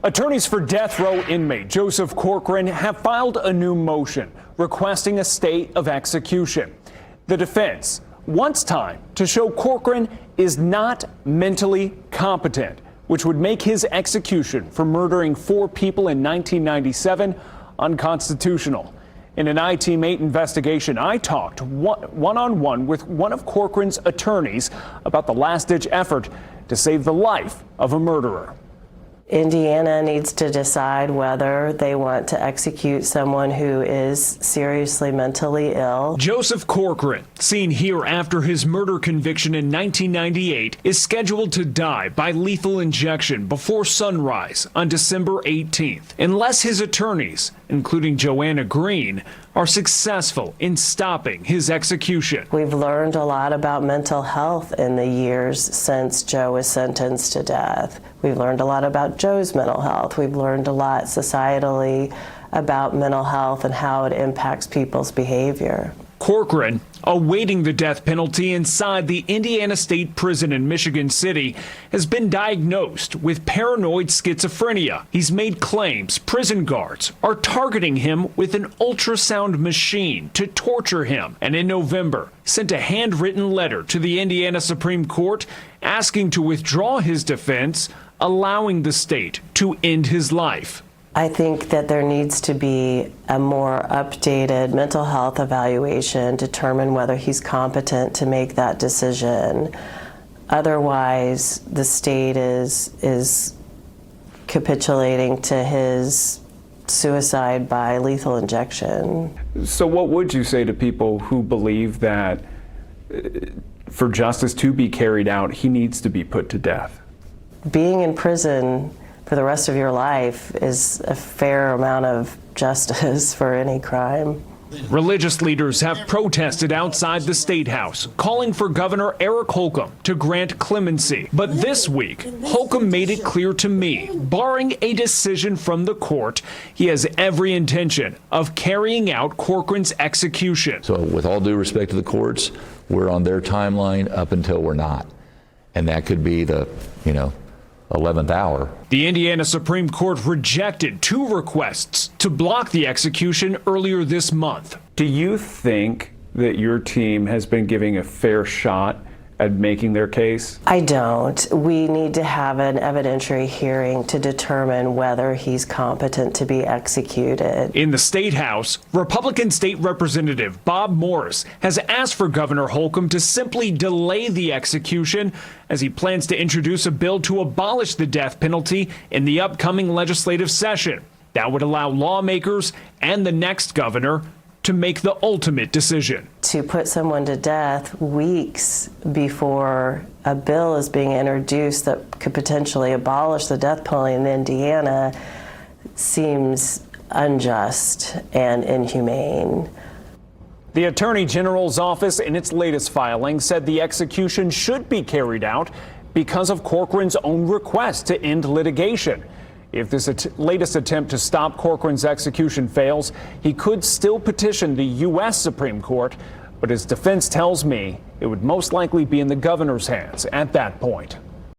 Attorneys for death row inmate Joseph Corcoran have filed a new motion requesting a stay of execution. The defense wants time to show Corcoran is not mentally competent, which would make his execution for murdering 4 people in 1997 unconstitutional. In an inmate investigation, I talked one-on-one with one of Corcoran's attorneys about the last-ditch effort to save the life of a murderer. Indiana needs to decide whether they want to execute someone who is seriously mentally ill. Joseph Corcoran, seen here after his murder conviction in 1998, is scheduled to die by lethal injection before sunrise on December 18th, unless his attorneys, including Joanna Green, are successful in stopping his execution. We've learned a lot about mental health in the years since Joe was sentenced to death. We've learned a lot about Joe's mental health. We've learned a lot societally about mental health and how it impacts people's behavior. Corcoran, awaiting the death penalty inside the Indiana State Prison in Michigan City, has been diagnosed with paranoid schizophrenia. He's made claims prison guards are targeting him with an ultrasound machine to torture him, and in November sent a handwritten letter to the Indiana Supreme Court asking to withdraw his defense, allowing the state to end his life. I think that there needs to be a more updated mental health evaluation, determine whether he's competent to make that decision. Otherwise, the state is capitulating to his suicide by lethal injection. So what would you say to people who believe that for justice to be carried out, he needs to be put to death? Being in prison for the rest of your life is a fair amount of justice for any crime. Religious leaders have protested outside the State House, calling for Governor Eric Holcomb to grant clemency. But this week, Holcomb made it clear to me, barring a decision from the court, he has every intention of carrying out Corcoran's execution. So with all due respect to the courts, we're on their timeline up until we're not. And that could be the, 11th hour. The Indiana Supreme Court rejected 2 requests to block the execution earlier this month. Do you think that your team has been giving a fair shot at making their case? I don't. We need to have an evidentiary hearing to determine whether he's competent to be executed. In the State House, Republican State Representative Bob Morris has asked for Governor Holcomb to simply delay the execution as he plans to introduce a bill to abolish the death penalty in the upcoming legislative session. That would allow lawmakers and the next governor to make the ultimate decision. To put someone to death weeks before a bill is being introduced that could potentially abolish the death penalty in Indiana seems unjust and inhumane. The Attorney General's office in its latest filing said the execution should be carried out because of Corcoran's own request to end litigation. If this latest attempt to stop Corcoran's execution fails, he could still petition the U.S. Supreme Court, but his defense tells me it would most likely be in the governor's hands at that point.